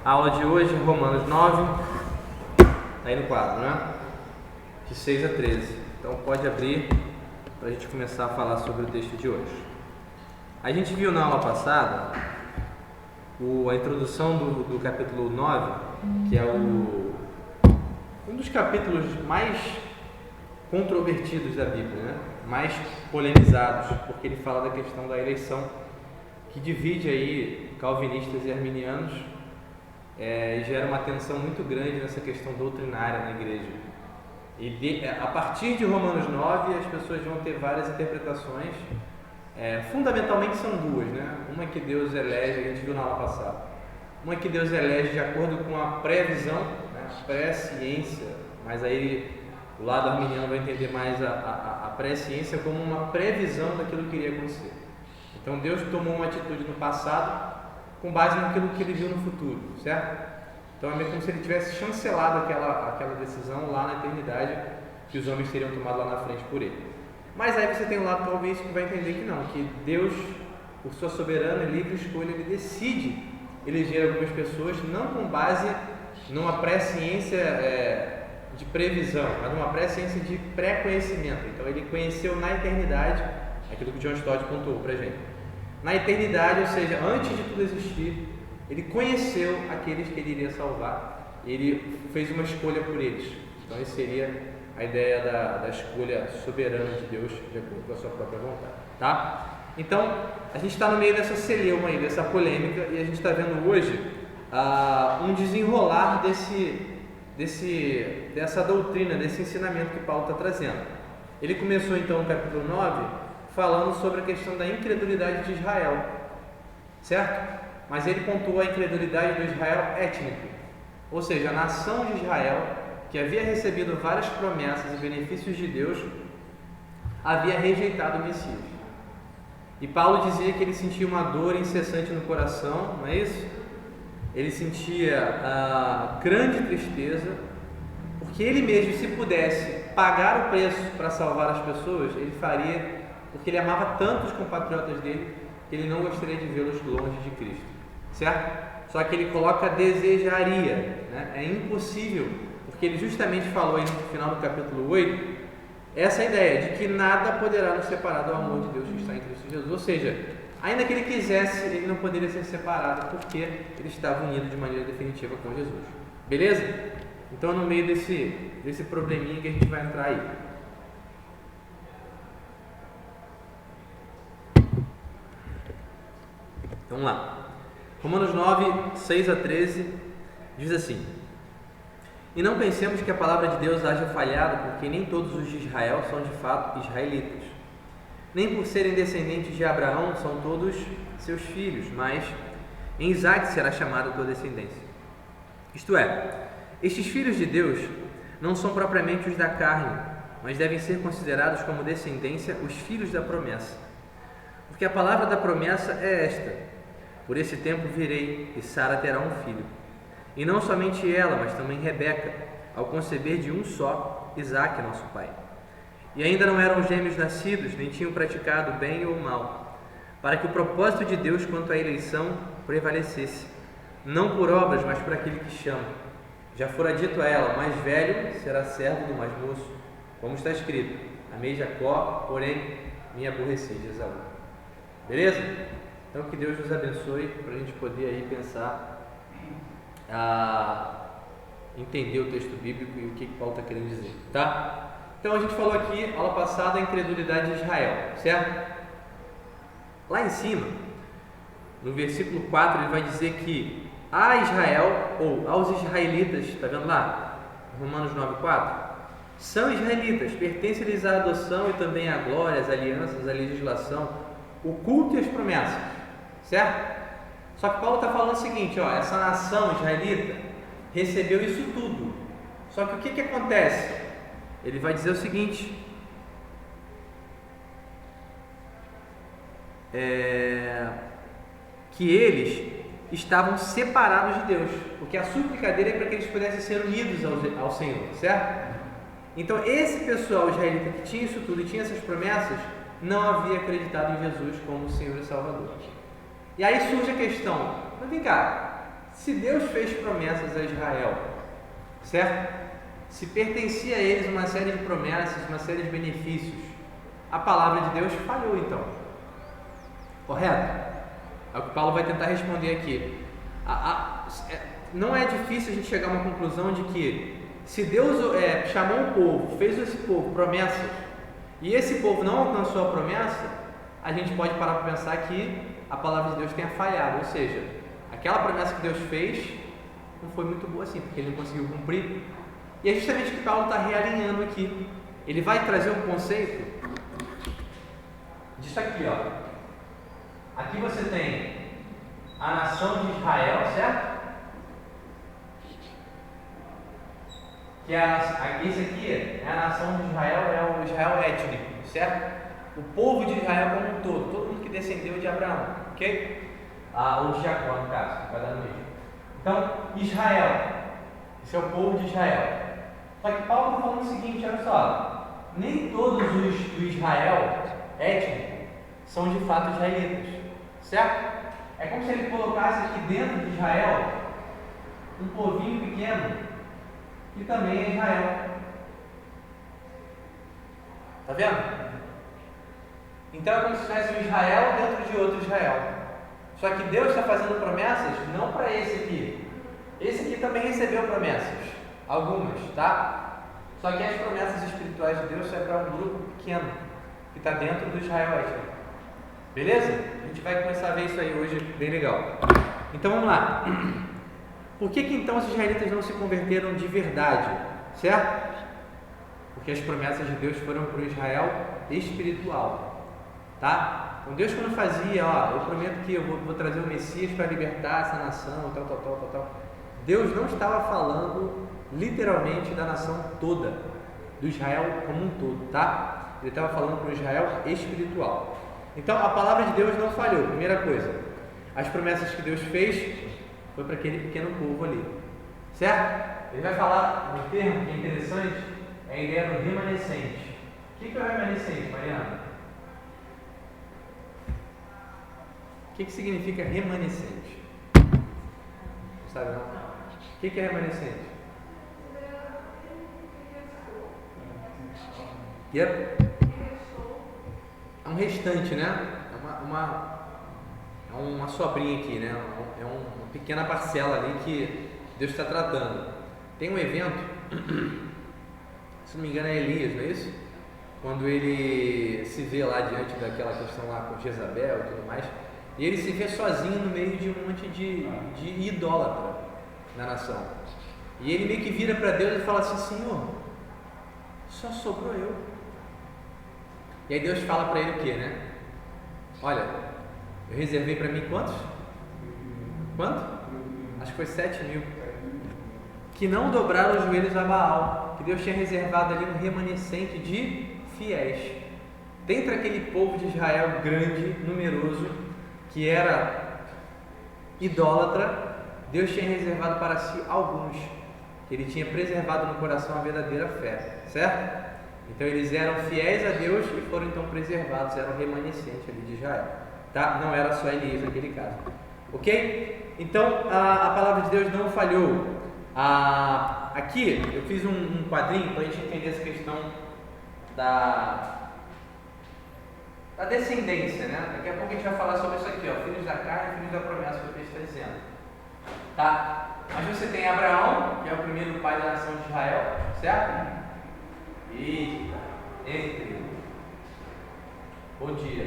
A aula de hoje é Romanos 9, tá aí no quadro, né? De 6 a 13. Então pode abrir para a gente começar a falar sobre o texto de hoje. A gente viu na aula passada a introdução do capítulo 9, que é um dos capítulos mais controvertidos da Bíblia, né? Mais polemizados, porque ele fala da questão da eleição, que divide aí calvinistas e arminianos, e gera uma tensão muito grande nessa questão doutrinária na igreja. E a partir de Romanos 9, as pessoas vão ter várias interpretações, fundamentalmente são duas, né? Uma que Deus elege, a gente viu na aula passada, uma que Deus elege de acordo com a previsão, né? A pré-ciência, mas aí o lado arminiano vai entender mais a pré-ciência como uma previsão daquilo que iria acontecer. Então Deus tomou uma atitude no passado com base naquilo que ele viu no futuro, certo? Então é meio como se ele tivesse chancelado aquela decisão lá na eternidade que os homens teriam tomado lá na frente por ele. Mas aí você tem um lado talvez que vai entender que não, que Deus, por sua soberana e livre escolha, ele decide eleger algumas pessoas não com base numa pré-ciência de previsão, mas numa pré-ciência de pré-conhecimento. Então ele conheceu na eternidade aquilo que John Stott pontuou pra gente. Na eternidade, ou seja, antes de tudo existir, ele conheceu aqueles que ele iria salvar, ele fez uma escolha por eles. Então essa seria a ideia da escolha soberana de Deus de acordo com a sua própria vontade, tá? Então a gente está no meio dessa celeuma aí, dessa polêmica, e a gente está vendo hoje um desenrolar dessa doutrina, desse ensinamento que Paulo está trazendo. Ele começou então no capítulo 9 falando sobre a questão da incredulidade de Israel, certo? Mas ele pontuou a incredulidade do Israel étnico, ou seja, a nação de Israel, que havia recebido várias promessas e benefícios de Deus, havia rejeitado o Messias. E Paulo dizia que ele sentia uma dor incessante no coração, não é isso? Ele sentia grande tristeza, porque ele mesmo, se pudesse pagar o preço para salvar as pessoas, ele faria, porque ele amava tanto os compatriotas dele, que ele não gostaria de vê-los longe de Cristo, certo? Só que ele coloca desejaria, né? É impossível, porque ele justamente falou aí no final do capítulo 8, essa ideia de que nada poderá nos separar do amor de Deus que está em Cristo Jesus, ou seja, ainda que ele quisesse, ele não poderia ser separado, porque ele estava unido de maneira definitiva com Jesus, beleza? Então no meio desse probleminha que a gente vai entrar aí. Vamos lá. Romanos 9, 6 a 13 diz assim: E não pensemos que a palavra de Deus haja falhado, porque nem todos os de Israel são de fato israelitas. Nem por serem descendentes de Abraão são todos seus filhos, mas em Isaque será chamada a tua descendência. Isto é, estes filhos de Deus não são propriamente os da carne, mas devem ser considerados como descendência os filhos da promessa. Porque a palavra da promessa é esta: por esse tempo virei, e Sara terá um filho. E não somente ela, mas também Rebeca, ao conceber de um só, Isaque, nosso pai. E ainda não eram gêmeos nascidos, nem tinham praticado bem ou mal, para que o propósito de Deus quanto à eleição prevalecesse, não por obras, mas por aquele que chama. Já fora dito a ela: o mais velho será servo do mais moço, como está escrito: amei Jacó, porém me aborreci de Esaú. Beleza? Então que Deus nos abençoe para a gente poder aí pensar, entender o texto bíblico e o que Paulo está querendo dizer, tá? Então a gente falou aqui, aula passada, a incredulidade de Israel, certo? Lá em cima, no versículo 4, ele vai dizer que a Israel, ou aos israelitas, está vendo lá? Romanos 9,4, são israelitas, pertencem-lhes à adoção e também à glória, às alianças, à legislação, o culto e as promessas, certo? Só que Paulo está falando o seguinte, essa nação israelita recebeu isso tudo. Só que o que acontece? Ele vai dizer o seguinte, que eles estavam separados de Deus, porque a súplica dele é para que eles pudessem ser unidos ao Senhor, certo? Então esse pessoal israelita que tinha isso tudo e tinha essas promessas, não havia acreditado em Jesus como Senhor e Salvador. E aí surge a questão, mas vem cá, se Deus fez promessas a Israel, certo? Se pertencia a eles uma série de promessas, uma série de benefícios, a palavra de Deus falhou então. Correto? É o que Paulo vai tentar responder aqui. Não é difícil a gente chegar a uma conclusão de que se Deus chamou o povo, fez esse povo promessas, e esse povo não alcançou a promessa, a gente pode parar para pensar que a palavra de Deus tenha falhado, ou seja, aquela promessa que Deus fez não foi muito boa assim, porque ele não conseguiu cumprir. E é justamente o que Paulo está realinhando aqui. Ele vai trazer um conceito disso aqui, ó. Aqui você tem a nação de Israel, certo? Que esse aqui é a nação de Israel, é o Israel étnico, certo? O povo de Israel como um todo mundo que descendeu de Abraão, ok? Ou de Jacó, no caso, vai dar no mesmo. Então, Israel, esse é o povo de Israel. Só que Paulo está falando o seguinte, olha só, nem todos os do Israel étnico são de fato israelitas, certo? É como se ele colocasse aqui dentro de Israel um povinho pequeno que também é Israel. Tá vendo? Então é como se tivesse um Israel dentro de outro Israel. Só que Deus está fazendo promessas não para esse aqui. Esse aqui também recebeu promessas, algumas, tá? Só que as promessas espirituais de Deus são para um grupo pequeno que está dentro do Israel étnico. Beleza? A gente vai começar a ver isso aí hoje, bem legal. Então vamos lá. Por que então os israelitas não se converteram de verdade? Certo? Porque as promessas de Deus foram para o Israel espiritual, tá? Então Deus quando fazia, eu prometo que eu vou trazer o Messias para libertar essa nação, tal. Deus não estava falando literalmente da nação toda, do Israel como um todo, tá? Ele estava falando para o Israel espiritual. Então a palavra de Deus não falhou, primeira coisa. As promessas que Deus fez foi para aquele pequeno povo ali, certo? Ele vai falar um termo que é interessante, é a ideia do remanescente. O que é o remanescente, Mariana? O que significa remanescente? Não sabe não? O que é remanescente? É um restante, né? É uma sobrinha aqui, né? É uma pequena parcela ali que Deus está tratando. Tem um evento, se não me engano é Elias, não é isso? Quando ele se vê lá diante daquela questão lá com Jezabel e tudo mais, e ele se vê sozinho no meio de um monte de idólatra na nação. E ele meio que vira para Deus e fala assim: Senhor, só sobrou eu. E aí Deus fala para ele o que, né? Olha, eu reservei para mim quantos? Quanto? Acho que foi 7.000. Que não dobraram os joelhos a Baal. Que Deus tinha reservado ali um remanescente de fiéis. Dentre aquele povo de Israel grande, numeroso, que era idólatra, Deus tinha reservado para si alguns. Que Ele tinha preservado no coração a verdadeira fé. Certo? Então eles eram fiéis a Deus e foram então preservados, eram remanescente ali de Israel, tá? Não era só Elias naquele caso, ok? Então a palavra de Deus não falhou. Aqui eu fiz um quadrinho para a gente entender essa questão da descendência, né? Daqui a pouco a gente vai falar sobre isso aqui, ó, filhos da carne e filhos da promessa que o texto está dizendo, tá? Mas você tem Abraão, que é o primeiro pai da nação de Israel, certo? Bom dia.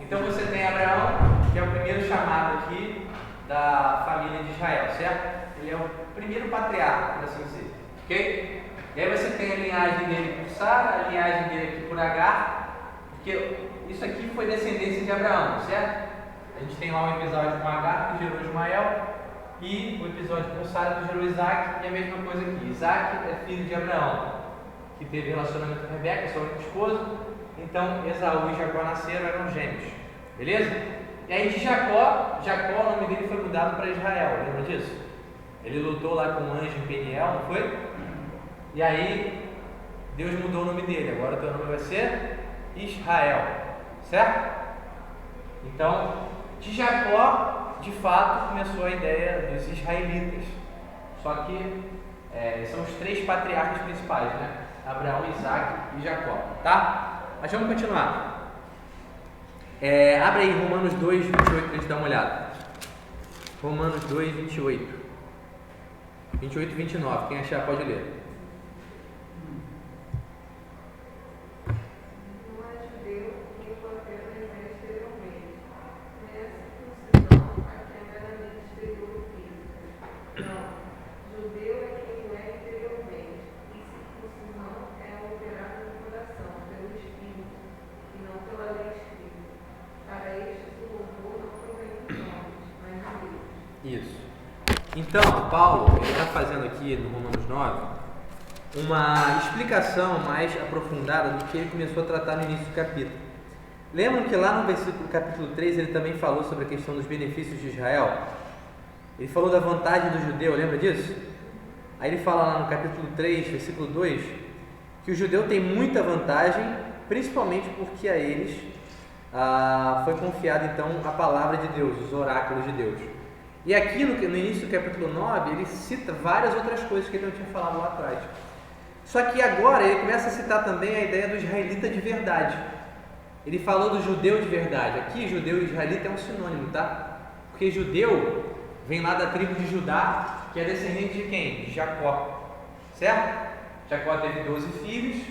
Então você tem Abraão, que é o primeiro chamado aqui da família de Israel, certo? Ele é o primeiro patriarca, por assim dizer, ok? E aí você tem a linhagem dele por Sara, a linhagem dele aqui por Agar, porque isso aqui foi descendência de Abraão, certo? A gente tem lá um episódio com Agar que gerou Ismael e o episódio com Sara que gerou Isaac, e a mesma coisa aqui. Isaac é filho de Abraão, que teve relacionamento com Rebeca, sua única esposa. Então Esaú e Jacó nasceram, eram gêmeos, beleza? E aí de Jacó, o nome dele foi mudado para Israel, lembra disso? Ele lutou lá com o anjo em Peniel, não foi? E aí Deus mudou o nome dele, agora o teu nome vai ser Israel, certo? Então de Jacó de fato, começou a ideia dos israelitas. Só que são os 3 patriarcas principais, né? Abraão, Isaac e Jacó, tá? Mas vamos continuar. Abre aí Romanos 2, 28 para a gente dar uma olhada. Romanos 2, 28. 28 e 29, quem achar pode ler. Isso. Então, Paulo está fazendo aqui no Romanos 9 uma explicação mais aprofundada do que ele começou a tratar no início do capítulo. Lembram que lá no capítulo 3 ele também falou sobre a questão dos benefícios de Israel? Ele falou da vantagem do judeu, lembra disso? Aí ele fala lá no capítulo 3, versículo 2, que o judeu tem muita vantagem, principalmente porque a eles foi confiada então a palavra de Deus, os oráculos de Deus. E aqui no início do capítulo 9, ele cita várias outras coisas que ele não tinha falado lá atrás. Só que agora ele começa a citar também a ideia do israelita de verdade. Ele falou do judeu de verdade. Aqui, judeu e israelita é um sinônimo, tá? Porque judeu vem lá da tribo de Judá, que é descendente de quem? De Jacó, certo? Jacó teve 12 filhos,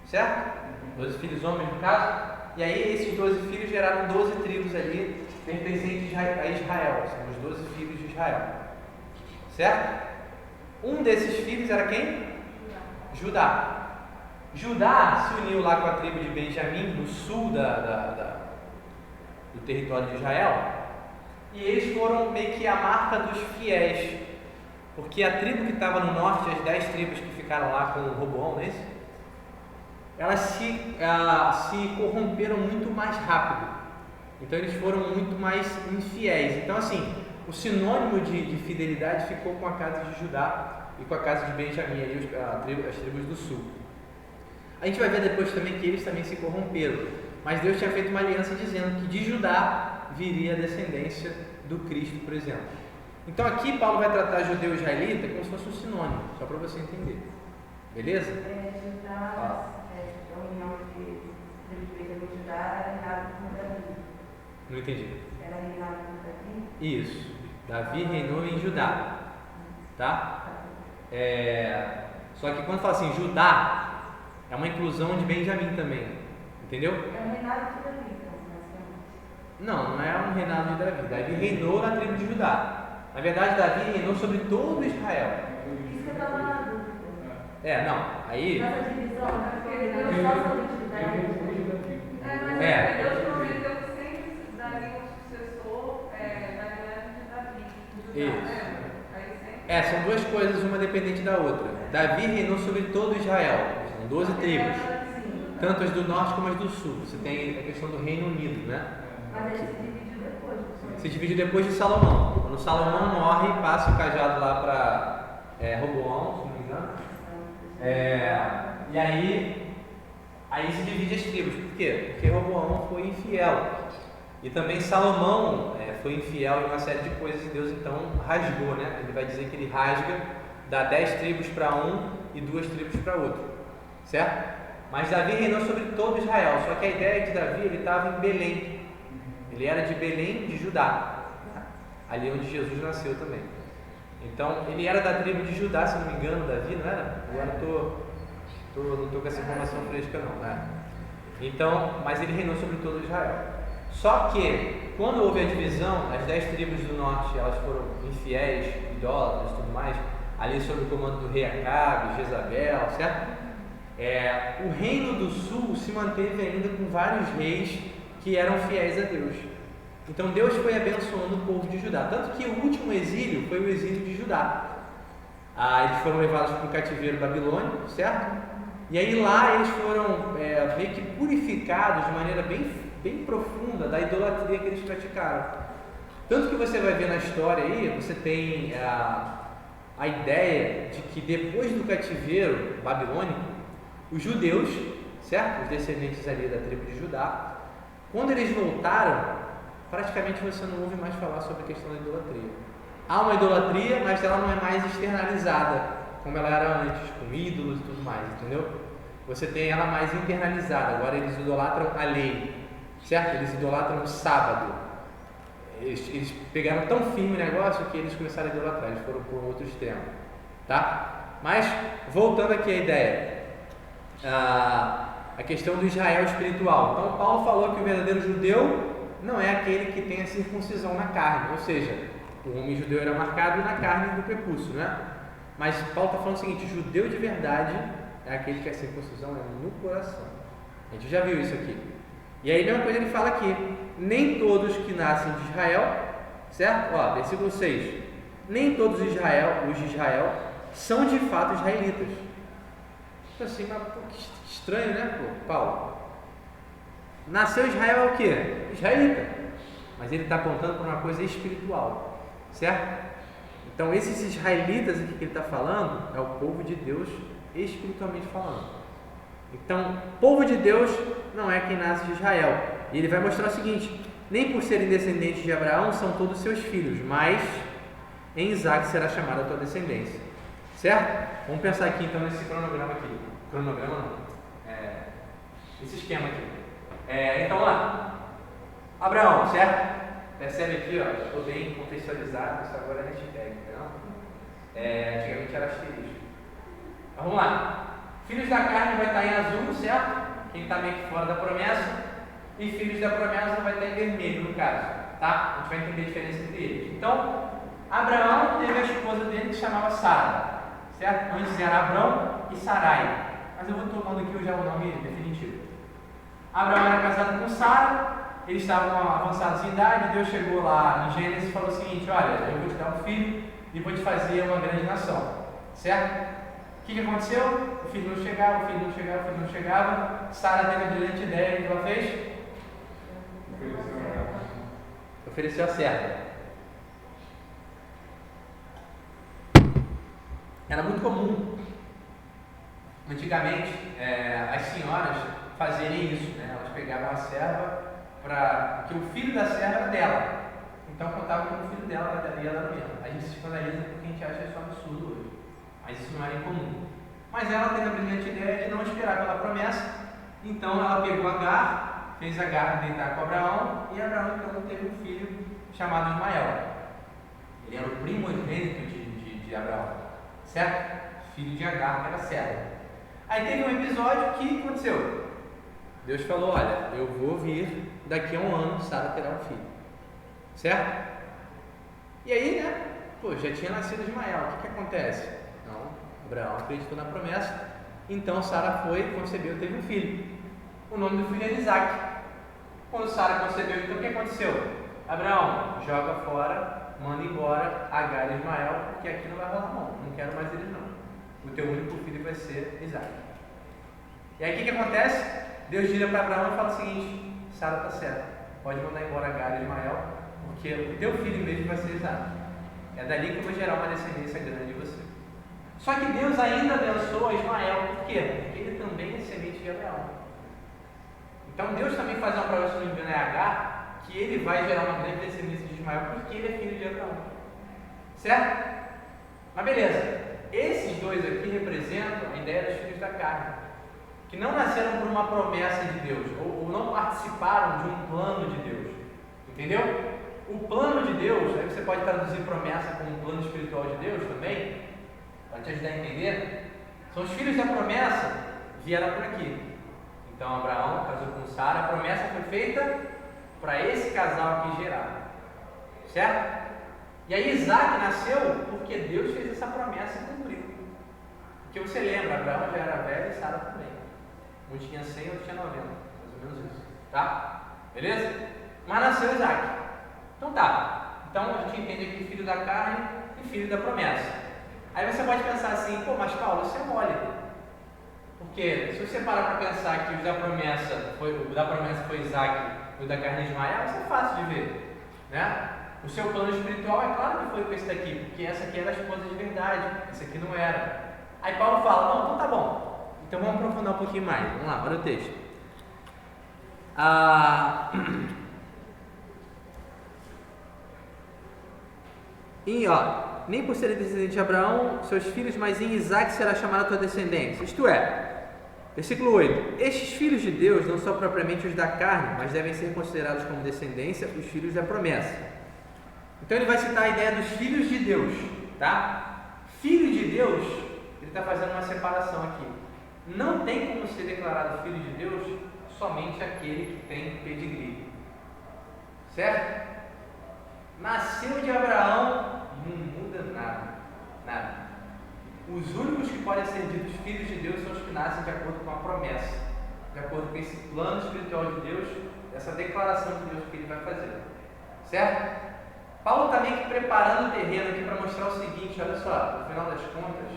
certo? 12 filhos homens no caso. E aí esses 12 filhos geraram 12 tribos ali, pertencentes a Israel, são os 12 filhos de Israel, certo? Um desses filhos era quem? Judá. Judá se uniu lá com a tribo de Benjamim, no sul do território de Israel, e eles foram meio que a marca dos fiéis, porque a tribo que estava no norte, as 10 tribos que ficaram lá com Roboão, não é isso? Elas se corromperam muito mais rápido. Então eles foram muito mais infiéis. Então assim, o sinônimo de fidelidade ficou com a casa de Judá e com a casa de Benjamim, ali, as tribos do sul. A gente vai ver depois também que eles também se corromperam. Mas Deus tinha feito uma aliança dizendo que de Judá viria a descendência do Cristo, por exemplo. Então aqui Paulo vai tratar judeu e israelita como se fosse um sinônimo, só para você entender. Beleza? Judá, a união de Judá era reinado por Davi. Não entendi. Era reinado por Davi? Isso. Davi reinou em Judá. Tá? Só que quando fala assim, Judá, é uma inclusão de Benjamim também. Entendeu? É um reinado de Davi, então, basicamente. Não é um reinado de Davi. Davi reinou na tribo de Judá. Na verdade, Davi reinou sobre todo Israel. Isso que eu estava na dúvida. Não. Aí... Essa divisão, porque Deus só somente Davi. Mas Deus prometeu que sempre daria um sucessor da linhagem de Davi. Isso. São duas coisas, uma dependente da outra. Davi reinou sobre todo Israel. São 12 tribos. Tanto as do norte como as do sul. Você tem a questão do Reino Unido, né? Mas ele se dividiu depois. Se dividiu depois de Salomão. Quando Salomão morre, passa o cajado lá para Roboão, se não me engano. E aí se divide as tribos. Por quê? Porque Roboão foi infiel. E também Salomão foi infiel em uma série de coisas e Deus então rasgou, né? Ele vai dizer que ele rasga, dá 10 tribos para um e 2 tribos para outro. Certo? Mas Davi reinou sobre todo Israel. Só que a ideia de Davi, ele estava em Belém. Ele era de Belém, de Judá. Ali onde Jesus nasceu também. Então, ele era da tribo de Judá, se não me engano, Davi, não era? Agora não estou com essa informação fresca não, né? Então, mas ele reinou sobre todo Israel. Só que, quando houve a divisão, as 10 tribos do norte, elas foram infiéis, idólatras e tudo mais, ali sob o comando do rei Acabe, Jezabel, certo? O reino do sul se manteve ainda com vários reis que eram fiéis a Deus. Então Deus foi abençoando o povo de Judá. Tanto que o último exílio foi o exílio de Judá. Eles foram levados para o cativeiro babilônico, certo? E aí lá eles foram meio que purificados de maneira bem profunda da idolatria que eles praticaram. Tanto que você vai ver na história aí, você tem a ideia de que depois do cativeiro babilônico, os judeus, certo? Os descendentes ali da tribo de Judá, quando eles voltaram, praticamente você não ouve mais falar sobre a questão da idolatria. Há uma idolatria, mas ela não é mais externalizada, como ela era antes, com ídolos e tudo mais, entendeu? Você tem ela mais internalizada. Agora eles idolatram a lei, certo? Eles idolatram o sábado. Eles pegaram tão firme o negócio que eles começaram a idolatrar, eles foram por outro extremo, tá? Mas, voltando aqui à ideia, a questão do Israel espiritual. Então, Paulo falou que o verdadeiro judeu não é aquele que tem a circuncisão na carne, ou seja, o homem judeu era marcado na carne do prepúcio, né? Mas Paulo está falando o seguinte: judeu de verdade é aquele que a circuncisão é no coração. A gente já viu isso aqui. E aí, a mesma coisa ele fala aqui: nem todos que nascem de Israel, certo? Ó, versículo 6: nem todos os de Israel são de fato israelitas. Então, assim, mas pô, que estranho, né, pô, Paulo? Nasceu Israel é o quê? Israelita. Mas ele está apontando para uma coisa espiritual, certo? Então, esses israelitas aqui que ele está falando é o povo de Deus espiritualmente falando. Então, povo de Deus não é quem nasce de Israel. E ele vai mostrar o seguinte: nem por serem descendentes de Abraão são todos seus filhos, mas em Isaac será chamada a tua descendência. Certo? Vamos pensar aqui então nesse cronograma aqui. Cronograma não. Esse esquema aqui. Então lá. Abraão, certo? Percebe aqui, ó, estou bem contextualizado, isso agora é hashtag, não? Antigamente era asterisco. Então, vamos lá. Filhos da carne vai estar em azul, certo? Quem está meio que fora da promessa. E filhos da promessa vai estar em vermelho, no caso. Tá? A gente vai entender a diferença entre eles. Então, Abraão teve a esposa dele que se chamava Sara, certo? Antes era Abrão e Sarai. Mas eu vou tomando aqui já o nome definitivo. Abraão era casado com Sara. Eles estavam avançados em idade. Deus chegou lá em Gênesis e falou o seguinte: olha, eu vou te dar um filho e vou te fazer uma grande nação, certo? O que aconteceu? O filho não chegava, o filho não chegava, o filho não chegava. Sara teve a brilhante ideia. O que ela fez? Ofereceu a serva. Era muito comum, antigamente, as senhoras fazerem isso, né? Elas pegavam a serva porque o filho da serva era dela. Então contavam que o filho dela era mesmo. A gente se escandaliza porque a gente acha isso um absurdo hoje. Mas isso não era incomum. Mas ela teve a brilhante ideia de não esperar pela promessa. Então ela pegou Agar, fez Agar deitar com Abraão, e Abraão então teve um filho chamado Ismael. Ele era o primogênito de Abraão, certo? Filho de Agar, que era serva. Aí teve um episódio que aconteceu. Deus falou: olha, eu vou vir daqui a um ano, Sara terá um filho, certo? E aí, né? Pô, já tinha nascido Ismael. O que acontece? Não, Abraão acreditou na promessa. Então Sara foi, concebeu, teve um filho. O nome do filho era Isaac. Quando Sara concebeu, então o que aconteceu? Abraão, joga fora, manda embora Agar e Ismael, porque aqui não vai rolar não quero mais eles não. O teu único filho vai ser Isaac. E aí o que acontece? Deus vira para Abraão e fala o seguinte: Sara está certa, pode mandar embora Agar e Ismael, porque o teu filho mesmo vai ser Isaac. É dali que eu vou gerar uma descendência grande de você. Só que Deus ainda abençoa Ismael, por quê? Porque ele também é semente de Abraão. Então Deus também faz uma promessa no engano Agar, que ele vai gerar uma grande descendência de Ismael, porque ele é filho de Abraão. Certo? Mas beleza, esses dois aqui representam a ideia dos filhos da carne, que não nasceram por uma promessa de Deus, ou não participaram de um plano de Deus. Entendeu? O plano de Deus, aí você pode traduzir promessa como um plano espiritual de Deus também, para te ajudar a entender. São os filhos da promessa, vieram por aqui. Então Abraão casou com Sara, a promessa foi feita para esse casal aqui gerar, certo? E aí Isaac nasceu porque Deus fez essa promessa e cumpriu. Porque você lembra, Abraão já era velho e Sara também. Um tinha 100, outro tinha 90, mais ou menos isso, tá? Beleza? Mas nasceu Isaac. Então tá, então a gente entende aqui filho da carne e filho da promessa. Aí você pode pensar assim: pô, mas Paulo, isso é mole. Porque se você parar para pensar que o da promessa foi Isaac e o da carne de Ismael, isso é fácil de ver, né? O seu plano espiritual é claro que foi com esse daqui, porque essa aqui era a esposa de verdade, esse aqui não era. Aí Paulo fala: não, então tá bom, então vamos aprofundar um pouquinho mais. Vamos lá, olha o texto. Nem por ser descendente de Abraão, seus filhos, mas em Isaac será chamada a tua descendência. Isto é, versículo 8: estes filhos de Deus não são propriamente os da carne, mas devem ser considerados como descendência os filhos da promessa. Então ele vai citar a ideia dos filhos de Deus, tá? Filho de Deus, ele está fazendo uma separação aqui. Não tem como ser declarado filho de Deus somente aquele que tem pedigree, certo? Nasceu de Abraão, não muda nada. Os únicos que podem ser ditos filhos de Deus são os que nascem de acordo com a promessa, de acordo com esse plano espiritual de Deus, essa declaração de Deus que ele vai fazer, certo? Paulo está meio que preparando o terreno aqui para mostrar o seguinte: olha só, no final das contas,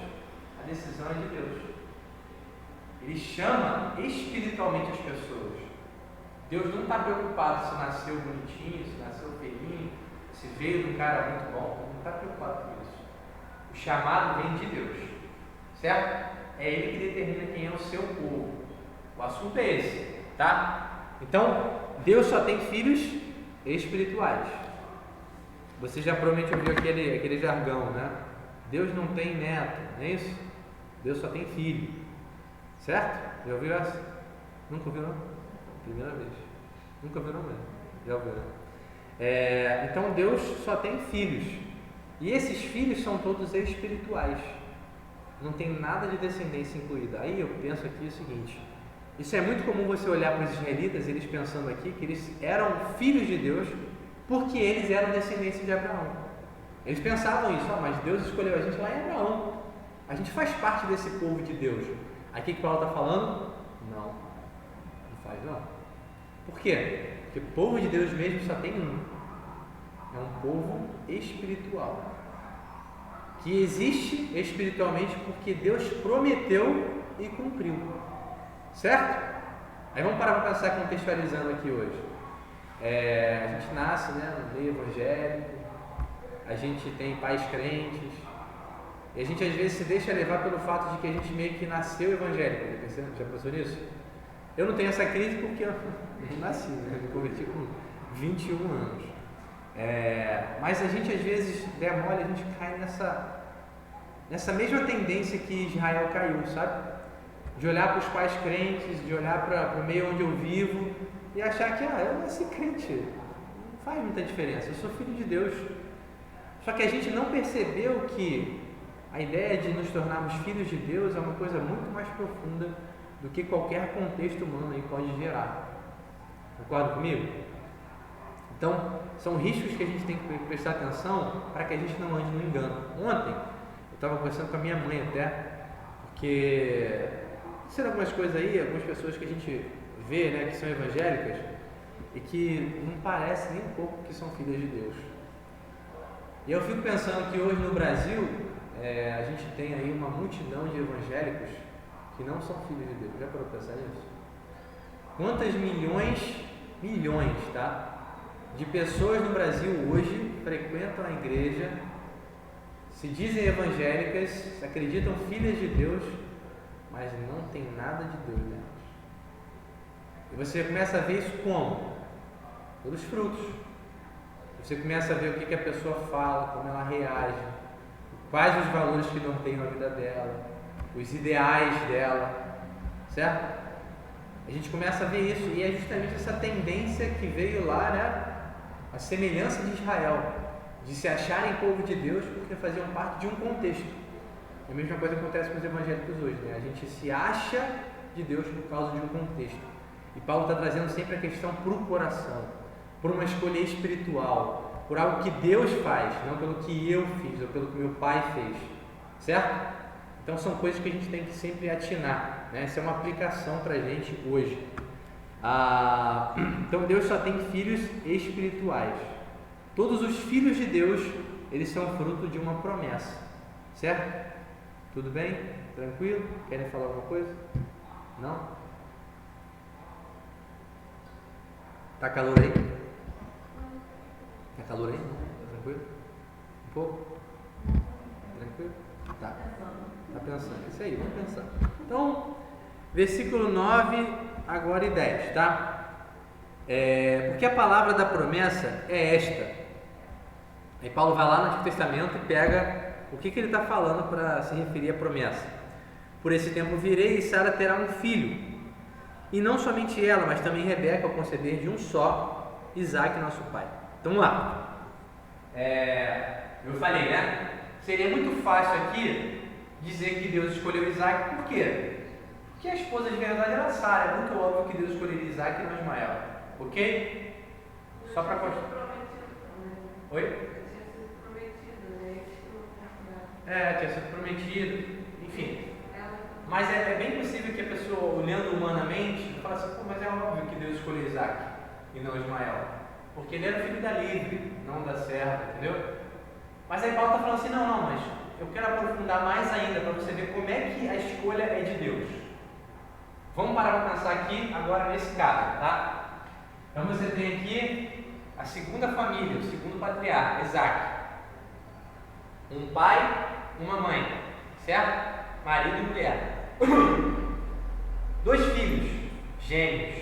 a decisão é de Deus. Ele chama espiritualmente as pessoas. Deus não está preocupado se nasceu bonitinho, se nasceu feinho, se veio de um cara muito bom. Não está preocupado com isso. O chamado vem de Deus, certo? É Ele que determina quem é o seu povo. O assunto é esse, tá? Então, Deus só tem filhos espirituais. Você já provavelmente ouviu aquele jargão, né? Deus não tem neto, não é isso? Deus só tem filho, certo? Já ouviu essa? Nunca ouviu, não? Primeira vez. Nunca ouviu, não mesmo? Já ouviu, né? Então Deus só tem filhos. E esses filhos são todos espirituais. Não tem nada de descendência incluída. Aí eu penso aqui o seguinte: isso é muito comum você olhar para os israelitas, eles pensando aqui que eles eram filhos de Deus porque eles eram descendência de Abraão. Eles pensavam isso: mas Deus escolheu a gente lá em Abraão. A gente faz parte desse povo de Deus. Aqui que Paulo está falando? Não faz não. Por quê? Porque o povo de Deus mesmo só tem um. É um povo espiritual, que existe espiritualmente porque Deus prometeu e cumpriu, certo? Aí vamos parar para pensar, contextualizando aqui hoje. A gente nasce, né, no meio evangélico, a gente tem pais crentes, e a gente às vezes se deixa levar pelo fato de que a gente meio que nasceu evangélico. Já pensou nisso? Eu não tenho essa crise porque eu não nasci, né? Eu me converti com 21 anos. Mas a gente às vezes der mole, a gente cai nessa mesma tendência que Israel caiu, sabe? De olhar para os pais crentes, de olhar para o meio onde eu vivo e achar que eu nasci crente, não faz muita diferença, eu sou filho de Deus. Só que a gente não percebeu que a ideia de nos tornarmos filhos de Deus é uma coisa muito mais profunda do que qualquer contexto humano aí pode gerar. Concorda comigo? Então, são riscos que a gente tem que prestar atenção para que a gente não ande no engano. Ontem, eu estava conversando com a minha mãe até, porque sendo algumas coisas aí, algumas pessoas que a gente vê, né, que são evangélicas e que não parece nem um pouco que são filhas de Deus. E eu fico pensando que hoje no Brasil, a gente tem aí uma multidão de evangélicos que não são filhos de Deus. Já parou para pensar nisso? Quantas milhões, tá? De pessoas no Brasil hoje frequentam a igreja, se dizem evangélicas, se acreditam filhas de Deus, mas não tem nada de Deus nelas. E você começa a ver isso como? Pelos frutos. Você começa a ver o que a pessoa fala, como ela reage, quais os valores que norteiam a vida dela, os ideais dela, certo? A gente começa a ver isso, e é justamente essa tendência que veio lá, né? A semelhança de Israel, de se acharem povo de Deus porque faziam parte de um contexto. A mesma coisa acontece com os evangélicos hoje, né? A gente se acha de Deus por causa de um contexto. E Paulo está trazendo sempre a questão para o coração, por uma escolha espiritual, por algo que Deus faz, não pelo que eu fiz ou pelo que meu pai fez, certo? Então são coisas que a gente tem que sempre atinar, né? Essa é uma aplicação para a gente hoje. Então Deus só tem filhos espirituais. Todos os filhos de Deus, eles são fruto de uma promessa, certo? Tudo bem? Tranquilo? Querem falar alguma coisa? Não? Tá calor aí? Tá calor aí? Tá tranquilo? Um pouco? Tranquilo? Tá. Tá pensando. Isso aí, vamos pensar. Então, versículo 9 agora e 10, tá? Porque a palavra da promessa é esta: Aí Paulo vai lá no Antigo Testamento e pega o que ele está falando para se referir à promessa. Por esse tempo virei e Sara terá um filho. E não somente ela, mas também Rebeca, ao conceber de um só, Isaque, nosso pai. Então vamos lá. Eu falei, né? Seria muito fácil aqui dizer que Deus escolheu Isaque. Por quê? Porque a esposa de verdade era Sara. É muito óbvio que Deus escolheria Isaque e não Ismael. Ok? Só para constar. Oi? Tinha sido prometido. Enfim. Mas é bem possível que a pessoa, olhando humanamente, fale assim, mas é óbvio que Deus escolheu Isaque e não Ismael. Porque ele era filho da livre, não da serva, entendeu? Mas aí Paulo está falando assim, não, mas eu quero aprofundar mais ainda para você ver como é que a escolha é de Deus. Vamos parar para pensar aqui agora nesse caso, tá? Então você tem aqui a segunda família, o segundo patriarca, Isaque. Um pai, uma mãe, certo? Marido e mulher. 2 filhos, gêmeos.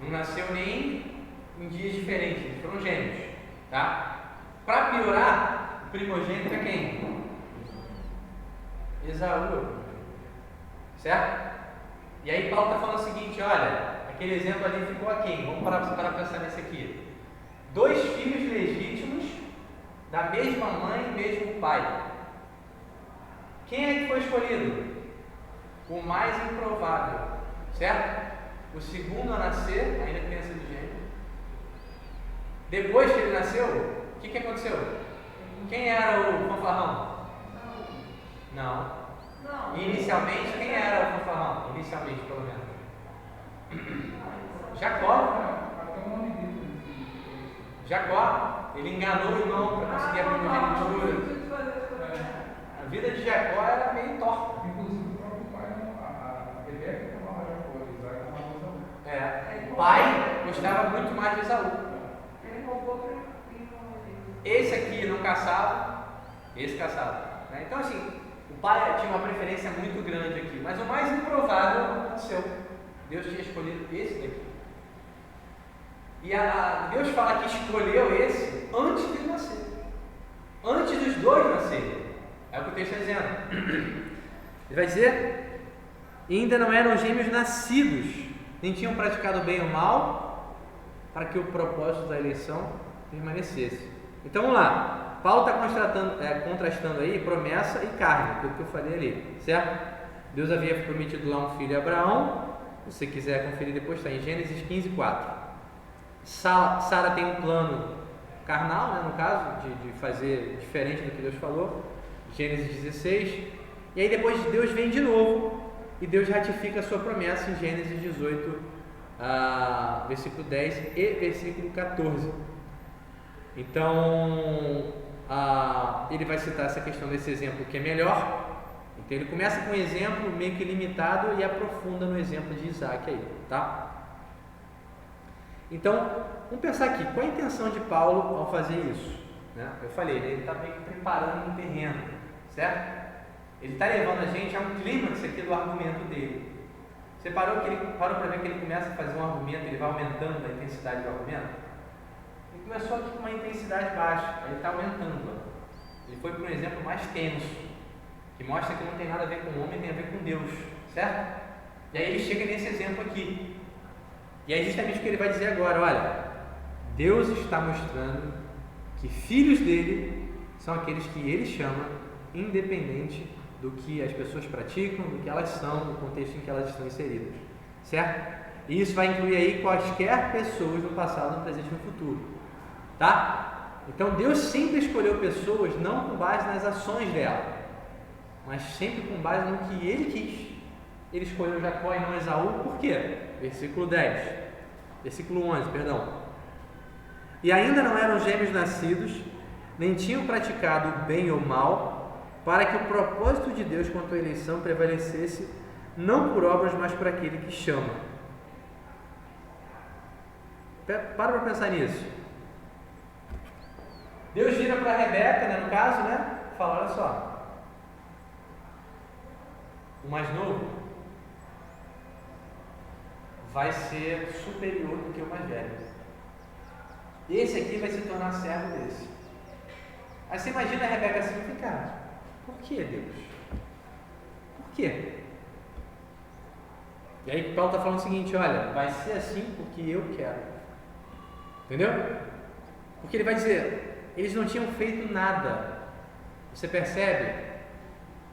Não nasceu nem em dias diferentes, eles foram gêmeos, tá? Para piorar, o primogênito é quem? Esaú, certo? E aí Paulo está falando o seguinte, olha, aquele exemplo ali ficou a quem? Vamos parar para pensar nesse aqui. 2 filhos legítimos da mesma mãe e mesmo pai. Quem é que foi escolhido? O mais improvável, certo? O segundo a nascer, ainda criança de gêmeo. Depois que ele nasceu, o que aconteceu? Quem era o fanfarrão? Não. Inicialmente, quem era o fanfarrão? Inicialmente, pelo menos. Jacó. Ele enganou o irmão para conseguir a primogenitura. A vida de Jacó era meio torta. Inclusive o próprio pai, a Rebeca chamava Jacó, Isaac chamava Esaú. O pai gostava muito mais de Esaú. Ele roubou Esse aqui não caçava, esse caçava. Né? Então assim, o pai tinha uma preferência muito grande aqui, mas o mais improvável aconteceu. Deus tinha escolhido esse daqui. E Deus fala que escolheu esse antes de nascer. Antes dos 2 nascerem. É o que o texto está dizendo. Ele vai dizer, ainda não eram gêmeos nascidos, nem tinham praticado bem ou mal, para que o propósito da eleição permanecesse. Então vamos lá. Paulo está contrastando aí promessa e carne, aquilo que eu falei ali, certo? Deus havia prometido lá um filho a Abraão. Se você quiser conferir depois, está em Gênesis 15:4. Sara tem um plano carnal, né, no caso, de fazer diferente do que Deus falou. Gênesis 16. E aí depois Deus vem de novo e Deus ratifica a sua promessa em Gênesis 18, versículo 10 e versículo 14. Então, ele vai citar essa questão desse exemplo que é melhor. Então ele começa com um exemplo meio que limitado e aprofunda no exemplo de Isaque aí, tá? Então, vamos pensar aqui, qual a intenção de Paulo ao fazer isso? Né? Eu falei, ele está meio que preparando um terreno, certo? Ele está levando a gente a um clímax aqui do argumento dele. Você parou para ver que ele começa a fazer um argumento, ele vai aumentando a intensidade do argumento? Ele começou aqui com uma intensidade baixa, aí ele está aumentando. Ele foi para um exemplo mais tenso, que mostra que não tem nada a ver com o homem, tem a ver com Deus, certo? E aí ele chega nesse exemplo aqui. E é justamente o que ele vai dizer agora, olha, Deus está mostrando que filhos dele são aqueles que ele chama, independente do que as pessoas praticam, do que elas são, do contexto em que elas estão inseridas, certo? E isso vai incluir aí quaisquer pessoas no passado, no presente e no futuro, tá? Então Deus sempre escolheu pessoas não com base nas ações dela, mas sempre com base no que ele quis. Ele escolheu Jacó e não Esaú, por quê? Versículo 11, perdão. E ainda não eram gêmeos nascidos, nem tinham praticado bem ou mal, para que o propósito de Deus quanto à eleição prevalecesse, não por obras, mas por aquele que chama. Para pensar nisso. Deus vira para Rebeca, né, no caso, né? Fala, olha só. O mais novo vai ser superior do que o mais velho. esse aqui vai se tornar servo desse. Aí você imagina a Rebeca assim, cara, por que Deus? Por quê? E aí Paulo está falando o seguinte, olha, vai ser assim porque eu quero. Entendeu? Porque ele vai dizer, eles não tinham feito nada. Você percebe?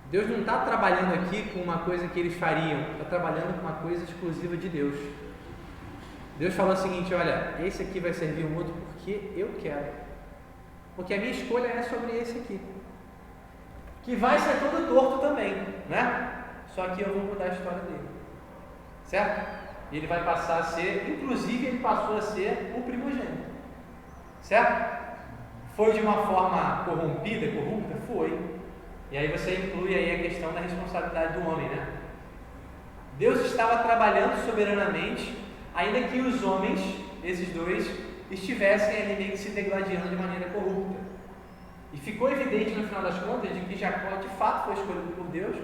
Deus não está trabalhando aqui com uma coisa que eles fariam, está trabalhando com uma coisa exclusiva de Deus. Deus falou o seguinte, olha, esse aqui vai servir um outro porque eu quero. Porque a minha escolha é sobre esse aqui. Que vai ser todo torto também, né? Só que eu vou mudar a história dele. Certo? E ele vai passar a ser, inclusive ele passou a ser o primogênito. Certo? Foi de uma forma corrompida, corrupta? Foi. E aí você inclui aí a questão da responsabilidade do homem, né? Deus estava trabalhando soberanamente, ainda que os homens, esses dois, estivessem ali meio que se degladiando de maneira corrupta. E ficou evidente no final das contas de que Jacó de fato foi escolhido por Deus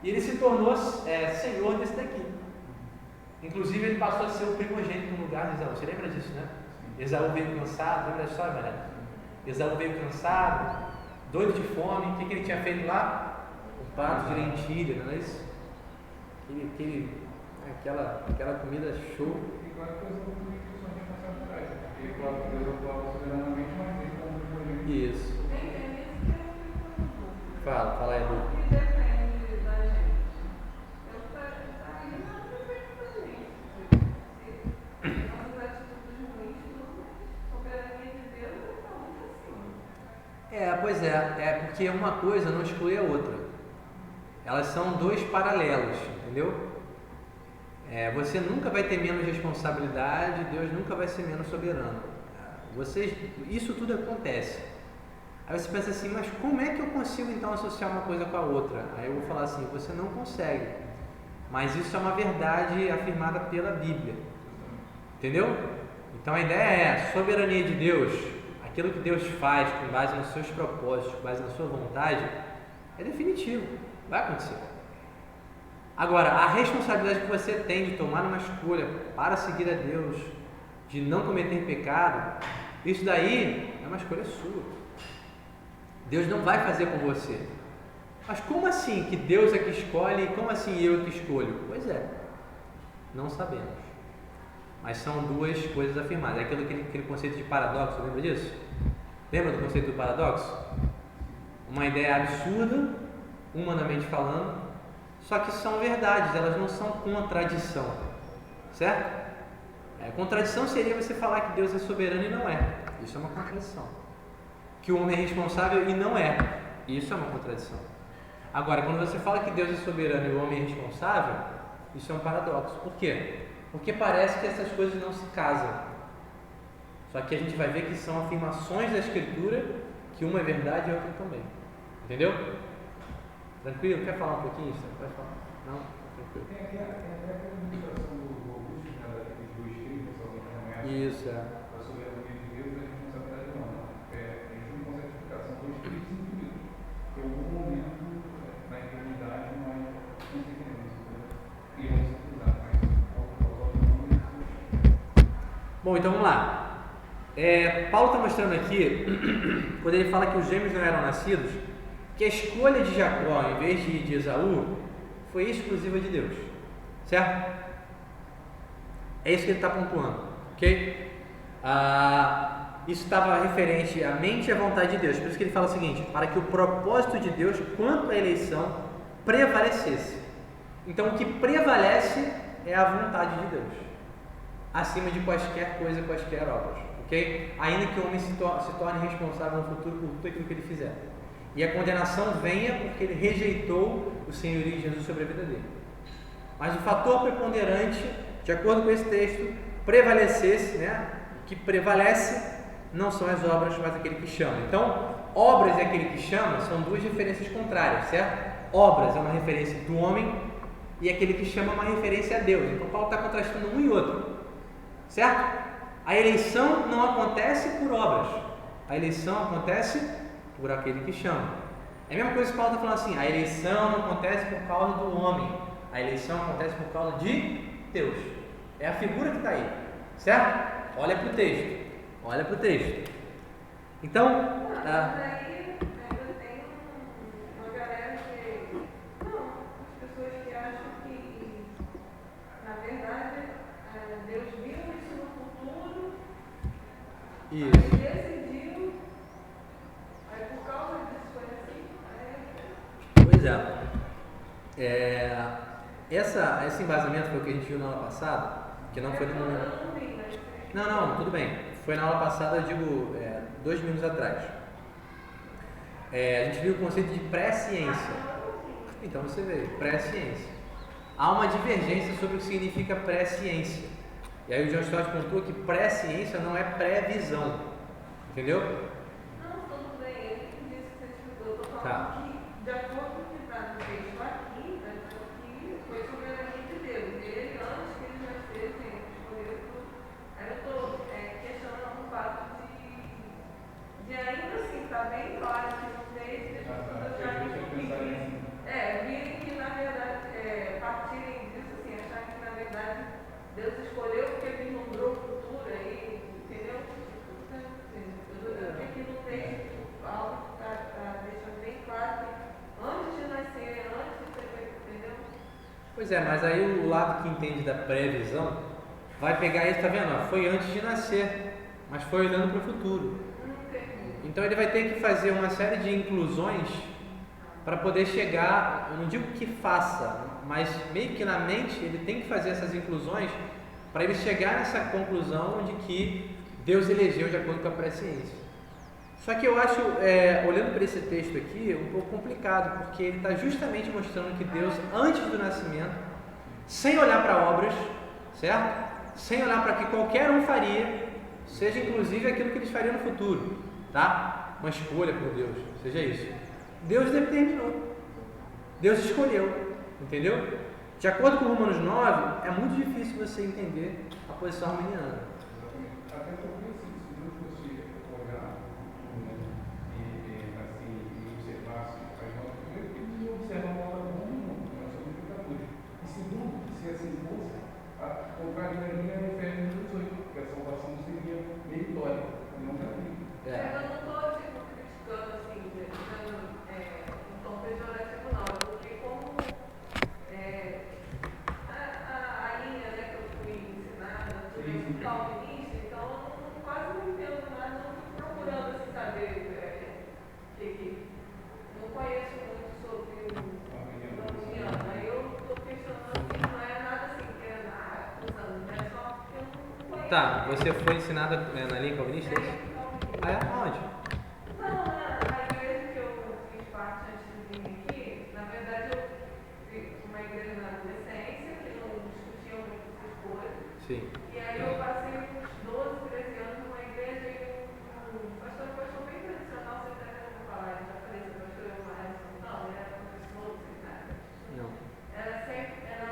e ele se tornou senhor desse daqui. Inclusive ele passou a ser o primogênito no lugar de Esaú. Você lembra disso, né? Esaú veio cansado, lembra da história, Maria? Esaú veio cansado, doido de fome. O que ele tinha feito lá? Um prato de lentilha, não é isso? Aquela comida show. E claro que Deus não tem sua responsabilidade, porque claro que Deus atuava soberanamente, mas ele como primogênito. Isso. Fala aí, Edu. Que depende da gente. Deus está aí na frente da gente. Se nossas atitudes ruins, a soberania de Deus está muito acima. Pois é porque uma coisa não exclui a outra. Elas são dois paralelos, entendeu? Você nunca vai ter menos responsabilidade, Deus nunca vai ser menos soberano. Isso tudo acontece. Aí você pensa assim, mas como é que eu consigo então associar uma coisa com a outra? Aí eu vou falar assim, você não consegue. Mas isso é uma verdade afirmada pela Bíblia. Entendeu? Então a ideia é a soberania de Deus, aquilo que Deus faz com base nos seus propósitos, com base na sua vontade, é definitivo, vai acontecer. Agora, a responsabilidade que você tem de tomar uma escolha para seguir a Deus, de não cometer pecado, isso daí é uma escolha sua. Deus não vai fazer por você. Mas como assim que Deus é que escolhe e como assim eu é que escolho? Pois é, não sabemos. Mas são duas coisas afirmadas. É aquele conceito de paradoxo, lembra disso? Lembra do conceito do paradoxo? Uma ideia absurda, humanamente falando, só que são verdades, elas não são contradição. Certo? Contradição seria você falar que Deus é soberano e não é. Isso é uma contradição. Que o homem é responsável e não é. Isso é uma contradição. Agora, quando você fala que Deus é soberano e o homem é responsável, isso é um paradoxo. Por quê? Porque parece que essas coisas não se casam. Só que a gente vai ver que são afirmações da Escritura, que uma é verdade e a outra também. Entendeu? Tranquilo? Quer falar um pouquinho? Pode falar? Não? Tranquilo. Tem até a administração do Augusto, né, daqueles dois escritos, alguém que não é Isso, a soberania de Deus e a responsabilidade humana. A gente não consegue explicar, são dois escritos infinitos. Porque em algum momento, na eternidade, nós conseguiremos, e vamos se cruzar, mas Bom, então vamos lá. Paulo está mostrando aqui, quando ele fala que os gêmeos não eram nascidos, que a escolha de Jacó, em vez de Esaú, foi exclusiva de Deus. Certo? É isso que ele está pontuando. Ok? Isso estava referente à mente e à vontade de Deus. Por isso que ele fala o seguinte: para que o propósito de Deus quanto à eleição prevalecesse. Então o que prevalece é a vontade de Deus, acima de quaisquer coisa, quaisquer obras. Ok? Ainda que o homem se torne responsável no futuro por tudo aquilo que ele fizer. E a condenação venha porque ele rejeitou o senhorio de Jesus sobre a vida dele. Mas o fator preponderante, de acordo com esse texto, prevalecesse, né? O que prevalece não são as obras, mas aquele que chama. Então, obras e aquele que chama são duas referências contrárias, certo? Obras é uma referência do homem e aquele que chama é uma referência a Deus. Então, Paulo está contrastando um e outro, certo? A eleição não acontece por obras, a eleição acontece por aquele que chama. É a mesma coisa que Paulo está falando assim: a eleição não acontece por causa do homem, a eleição acontece por causa de Deus. É a figura que está aí, certo? Olha para o texto. Olha para o texto. Então, Mas aí ainda tem uma galera que. Não, as pessoas que acham que, na verdade, Deus viu isso no futuro, aí isso. decidiu, aí por causa disso foi assim. Pois é. Esse embasamento foi o que a gente viu na aula passada, que não foi no. Eu não vi, mas. Não, tudo bem. Foi na aula passada, eu digo, 2 minutos atrás. A gente viu o conceito de pré-ciência. Então você vê, pré-ciência. Há uma divergência sobre o que significa pré-ciência. E aí o John Stott pontuou que pré-ciência não é pré-visão. Entendeu? Não, tudo bem, ele disse que você explicou. Eu tô falando Tá. que, de acordo com o que está no texto aqui, tá dizendo que foi soberania de Deus. Ele, antes que ele nascesse, escolheu tudo. Aí eu estou questionando o fato de ainda assim, está bem claro que no texto, as pessoas acharem virem que, na verdade, partirem disso, assim, acharem que, na verdade, Deus escolheu porque vislumbrou o futuro aí, entendeu? Aqui no texto, algo está deixando bem claro que antes de nascer, antes de ser, entendeu? Pois é, mas aí o lado que entende da previsão vai pegar isso, tá vendo? Ó, foi antes de nascer, mas foi olhando para o futuro. Não entendi. Então ele vai ter que fazer uma série de inclusões para poder chegar, eu não digo que faça, mas meio que na mente ele tem que fazer essas inclusões para ele chegar nessa conclusão de que Deus elegeu de acordo com a presciência. Só que eu acho, olhando para esse texto aqui, um pouco complicado, porque ele está justamente mostrando que Deus, antes do nascimento, sem olhar para obras, certo? Sem olhar para o que qualquer um faria, seja inclusive aquilo que eles fariam no futuro, tá? Uma escolha por Deus, seja isso. Deus determinou, Deus escolheu, entendeu? De acordo com Romanos 9, é muito difícil você entender a posição arminiana. Até porque, se você olhar e observar as notas, primeiro que não observa a nota do mundo, nós somos pecadores. E segundo, se assim fosse, a contrariaria é o Efésios 18, que a salvação seria meritória, não gratuita. Eu não estou criticando assim, dizendo um tom pejorativo não, porque como a linha que eu fui ensinada, tudo calvinista, então eu quase não entendo nada, não estou procurando assim, saber não conheço muito sobre o arminiano. Aí eu estou questionando assim, não é nada assim, que é acusando, é só porque eu não conheço. Tá, você foi ensinada na linha calvinista? Ah, é? Onde? Não, na igreja que eu fiz parte antes de vir aqui, na verdade eu fiz uma igreja na adolescência, que não discutia muito essas coisas. Sim. E aí eu passei uns 12, 13 anos numa igreja e um pastor bem tradicional, você até não falar, já falei, o pastor Eumares, não, ele era professor, não sei nada. Não. Era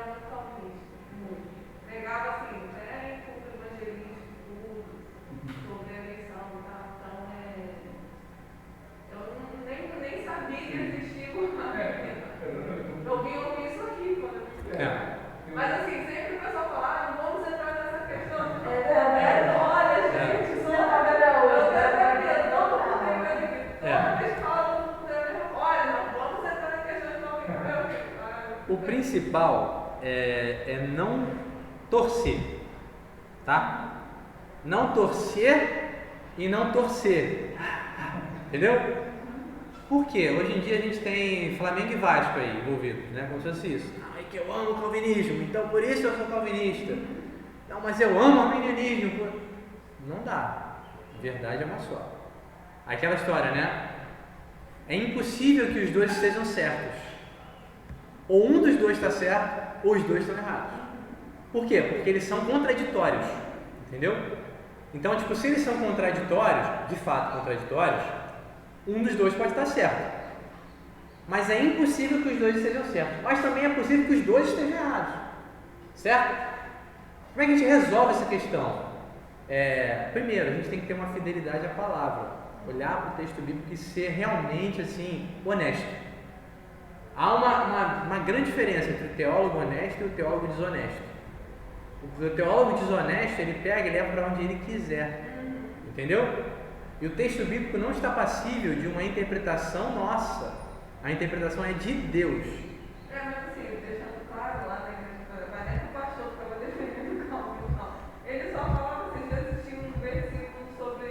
muito calvinista, muito. Pregava assim, culto evangelístico, tudo, sobre a eleição e tal. Eu nem sabia que existia uma. Eu ouvi isso aqui quando eu fui. Mas assim, sempre o pessoal fala, não vamos entrar nessa questão. Olha, gente, isso não é verdade. Eu tenho medo, todo mundo tem medo aqui. Toda vez que fala, olha, não vamos entrar na questão de não. O principal é não torcer, tá? Não torcer e não torcer. Entendeu? Por quê? Hoje em dia a gente tem Flamengo e Vasco aí envolvidos, né? Como se fosse isso. Ai, que eu amo o calvinismo, então por isso eu sou calvinista. Não, mas eu amo o arminianismo. Não dá. A verdade é uma só. Aquela história, né? É impossível que os dois estejam certos. Ou um dos dois está certo, ou os dois estão errados. Por quê? Porque eles são contraditórios. Entendeu? Então, tipo, se eles são contraditórios, de fato contraditórios, um dos dois pode estar certo. Mas é impossível que os dois estejam certos. Mas também é possível que os dois estejam errados. Certo? Como é que a gente resolve essa questão? Primeiro, a gente tem que ter uma fidelidade à palavra. Olhar para o texto bíblico e ser realmente, assim, honesto. Há uma grande diferença entre o teólogo honesto e o teólogo desonesto. O teólogo desonesto, ele pega e leva para onde ele quiser. Entendeu? E o texto bíblico não está passível de uma interpretação nossa. A interpretação é de Deus. Mas assim, deixando claro lá na igreja, mas nem o pastor ficava defendendo o Calvino, não. Ele só falava assim, já existia um versículo sobre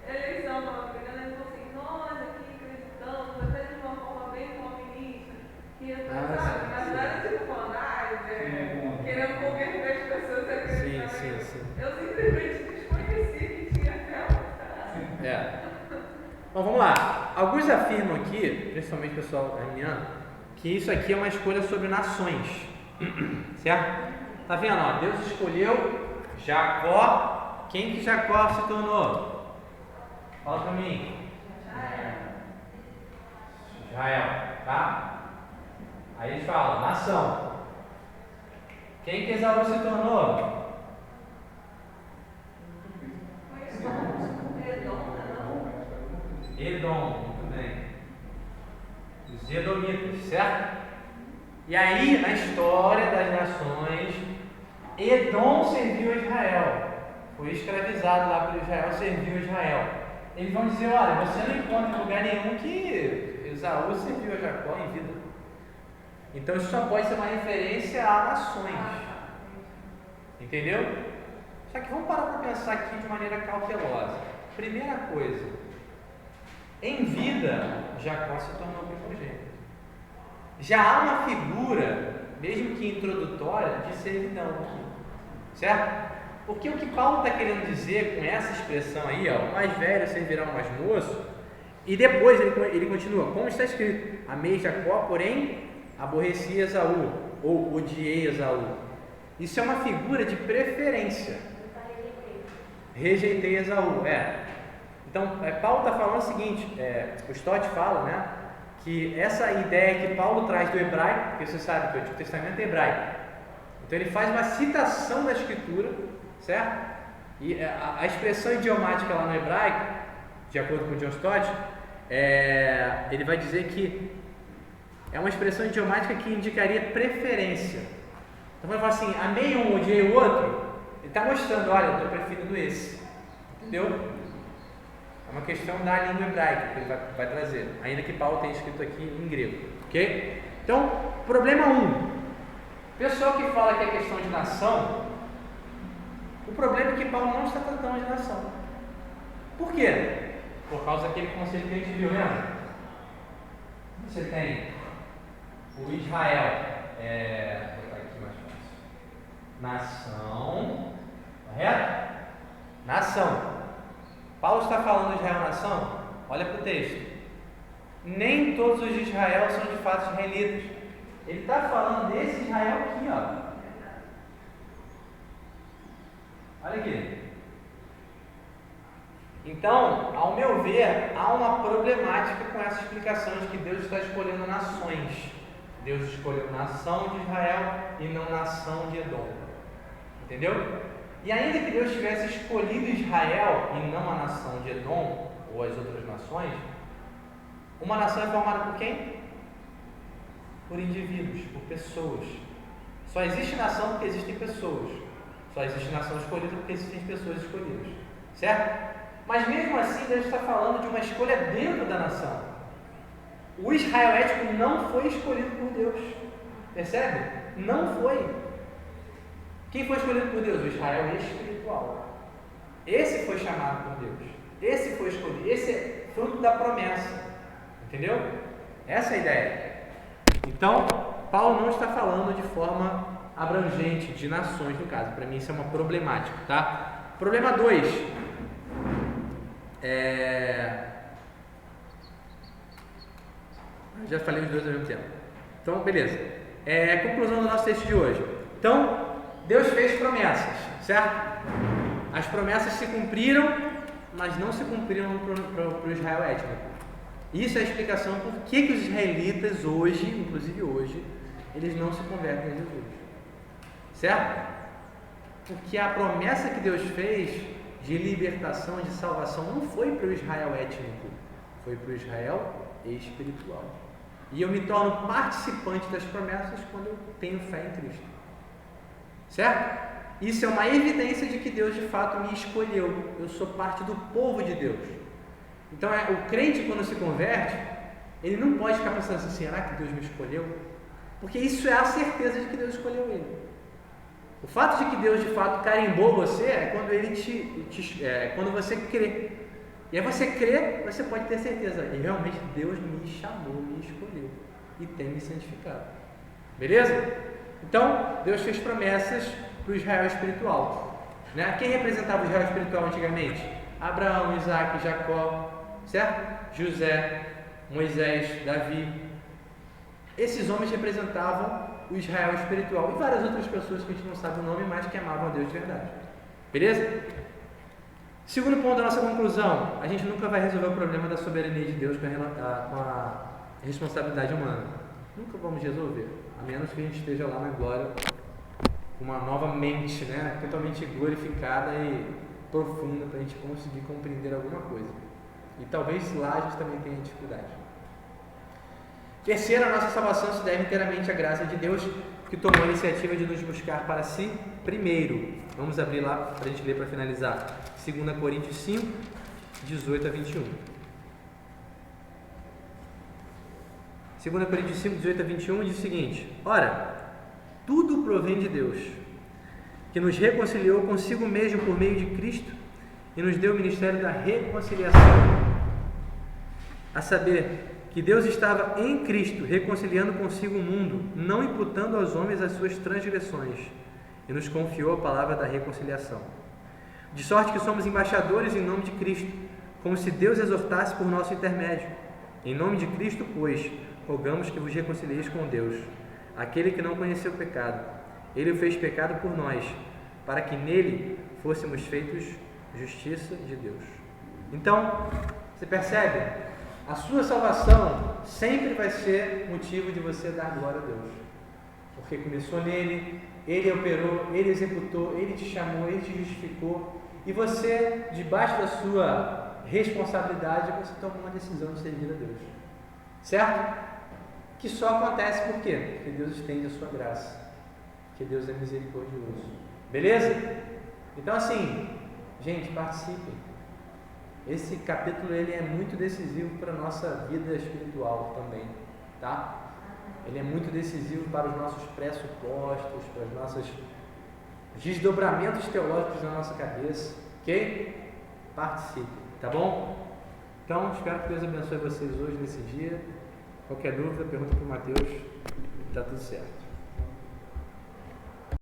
eleição, estava brigando, ele falou assim, nós aqui acreditamos, até de uma forma bem calvinista, que sabe, mas não era tipo falando, querendo converter as pessoas a acreditar. Sim. Eu simplesmente desconheci que tinha aquela. Bom, vamos lá. Alguns afirmam aqui, principalmente o pessoal arminiano, que isso aqui é uma escolha sobre nações. Certo? Tá vendo? Ó, Deus escolheu Jacó. Quem que Jacó se tornou? Fala pra mim. Israel, tá? Aí eles falam, nação. Quem que Esaú se tornou? Edom, muito bem. Os Edomitas, certo? E aí, na história das nações, Edom serviu a Israel. Foi escravizado lá por Israel, serviu a Israel. Eles vão dizer, olha, você não encontra em lugar nenhum que Esaú serviu a Jacó em vida. Então isso só pode ser uma referência a nações. Entendeu? Só que vamos parar para pensar aqui de maneira cautelosa. Primeira coisa, em vida, Jacó se tornou primogênito. Já há uma figura, mesmo que introdutória, de servidão aqui. Certo? Porque o que Paulo está querendo dizer com essa expressão aí, ó, o mais velho servirá o mais moço, e depois ele continua, como está escrito, amei Jacó, porém aborreci Esaú, ou odiei Esaú. Isso é uma figura de preferência. Rejeitei Esaú, Então, Paulo está falando o seguinte, o Stott fala, né, que essa ideia que Paulo traz do hebraico, porque você sabe que o Antigo Testamento é hebraico, então ele faz uma citação da Escritura, certo? E a expressão idiomática lá no hebraico, de acordo com o John Stott, ele vai dizer que é uma expressão idiomática que indicaria preferência. Então, quando ele fala assim, amei um, odiei o outro, ele está mostrando, olha, eu estou preferindo esse. Entendeu? É uma questão da língua hebraica que ele vai trazer, ainda que Paulo tenha escrito aqui em grego. Ok? Então, problema 1. Pessoal que fala que é questão de nação, o problema é que Paulo não está tratando de nação. Por quê? Por causa daquele conceito que a gente viu, lembra? Você tem o Israel, vou botar aqui mais fácil. Nação, correto? Nação. Paulo está falando de Israel nação? Olha para o texto. Nem todos os de Israel são de fato israelitas. Ele está falando desse Israel aqui, ó. Olha aqui. Então, ao meu ver, há uma problemática com essa explicação de que Deus está escolhendo nações. Deus escolheu nação de Israel e não nação de Edom. Entendeu? E ainda que Deus tivesse escolhido Israel e não a nação de Edom ou as outras nações, uma nação é formada por quem? Por indivíduos, por pessoas. Só existe nação porque existem pessoas. Só existe nação escolhida porque existem pessoas escolhidas. Certo? Mas mesmo assim, Deus está falando de uma escolha dentro da nação. O Israel étnico não foi escolhido por Deus. Percebe? Não foi. Quem foi escolhido por Deus? O Israel espiritual. Esse foi chamado por Deus. Esse foi escolhido. Esse é fruto da promessa. Entendeu? Essa é a ideia. Então, Paulo não está falando de forma abrangente de nações, no caso. Para mim isso é uma problemática, tá? Problema 2. Já falei os dois ao mesmo tempo. Então, beleza. Conclusão do nosso texto de hoje. Então, Deus fez promessas, certo? As promessas se cumpriram, mas não se cumpriram para o Israel étnico. Isso é a explicação por que os israelitas hoje, inclusive hoje, eles não se convertem a Jesus. Certo? Porque a promessa que Deus fez de libertação, de salvação, não foi para o Israel étnico, foi para o Israel espiritual. E eu me torno participante das promessas quando eu tenho fé em Cristo. Certo? Isso é uma evidência de que Deus de fato me escolheu. Eu sou parte do povo de Deus. Então, o crente, quando se converte, ele não pode ficar pensando assim: será que Deus me escolheu? Porque isso é a certeza de que Deus escolheu ele. O fato de que Deus de fato carimbou você é quando ele quando você crê. E aí você crê, você pode ter certeza: e realmente Deus me chamou, me escolheu e tem me santificado. Beleza? Então, Deus fez promessas para o Israel espiritual. Né? Quem representava o Israel espiritual antigamente? Abraão, Isaac, Jacó, certo? José, Moisés, Davi. Esses homens representavam o Israel espiritual e várias outras pessoas que a gente não sabe o nome, mas que amavam a Deus de verdade. Beleza? Segundo ponto da nossa conclusão: a gente nunca vai resolver o problema da soberania de Deus com a responsabilidade humana. Nunca vamos resolver, a menos que a gente esteja lá na glória com uma nova mente, né? Totalmente glorificada e profunda para a gente conseguir compreender alguma coisa. E talvez lá a gente também tenha dificuldade. Terceiro, a nossa salvação se deve inteiramente à graça de Deus, que tomou a iniciativa de nos buscar para si primeiro. Vamos abrir lá para a gente ler para finalizar. 2 Coríntios 5, 18 a 21. 2 Coríntios 5, 18 a 21 diz o seguinte: ora, tudo provém de Deus, que nos reconciliou consigo mesmo por meio de Cristo e nos deu o ministério da reconciliação. A saber, que Deus estava em Cristo reconciliando consigo o mundo, não imputando aos homens as suas transgressões, e nos confiou a palavra da reconciliação. De sorte que somos embaixadores em nome de Cristo, como se Deus exortasse por nosso intermédio. Em nome de Cristo, pois, rogamos que vos reconcilieis com Deus. Aquele que não conheceu o pecado, Ele o fez pecado por nós, para que nele fôssemos feitos justiça de Deus. Então, você percebe? A sua salvação sempre vai ser motivo de você dar glória a Deus. Porque começou nele, Ele operou, Ele executou, Ele te chamou, Ele te justificou. E você, debaixo da sua responsabilidade, você tomou uma decisão de servir a Deus. Certo? Que só acontece por quê? Porque Deus estende a sua graça. Porque Deus é misericordioso. Beleza? Então assim, gente, participem. Esse capítulo ele é muito decisivo para a nossa vida espiritual também, tá? Ele é muito decisivo para os nossos pressupostos, para os nossos desdobramentos teológicos na nossa cabeça, ok? Participe, tá bom? Então, espero que Deus abençoe vocês hoje nesse dia. Qualquer dúvida, pergunta para o Mateus, tá tudo certo.